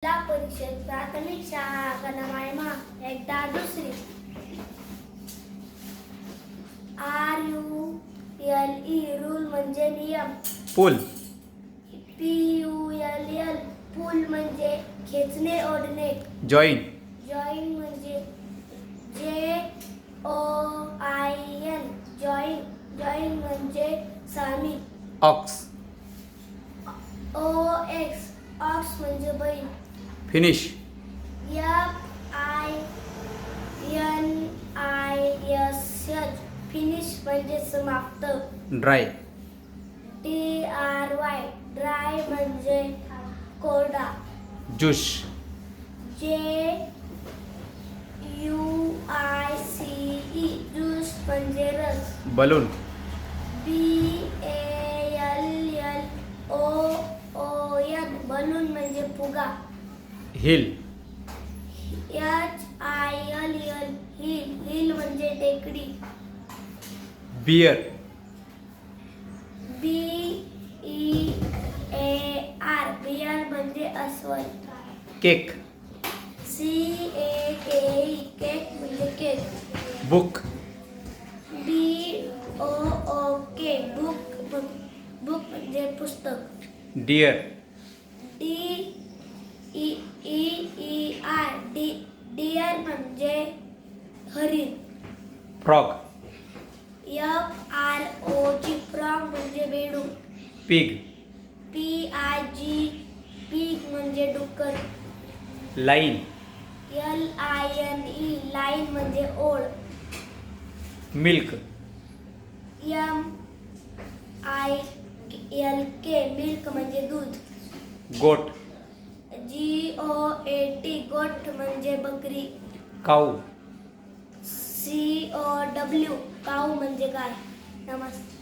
जिल्हा परिषद प्राथमिक शाळा गणमायमा एकदा दुसरी RULE रूल म्हणजे नियम. पूल. PULL पूल म्हणजे खेचणे ओढणे. जॉईन. जॉईन म्हणजे JOIN जॉईन म्हणजे सामील. ऑक्स. ऑक्स म्हणजे बैल. फिनिश. FINISH फिनिश म्हणजे समाप्त. ड्राय. DRY ड्राय म्हणजे कोरडा. ज्यूस. JUICE ज्यूस म्हणजे रस. बलून. BALLON बलून म्हणजे फुगा. हिल. HILL हिल म्हणजे टेकडी. बियर. BEAR म्हणजे अस्वल. केक. CAKE केक म्हणजे केक. बुक. BOOK बुक म्हणजे पुस्तक. डियर. DEER डिअर म्हणजे हरिण. फ्रॉग. FROG फ्रॉग म्हणजे बेडूक. पिग. PIG पीग म्हणजे डुक्कर. लाईन. LINE लाईन म्हणजे ओळ. मिल्क. MILK मिल्क म्हणजे दूध. गोट. GOAT गोट म्हणजे बकरी. काऊ. COW काऊ म्हणजे गाय. नमस्ते.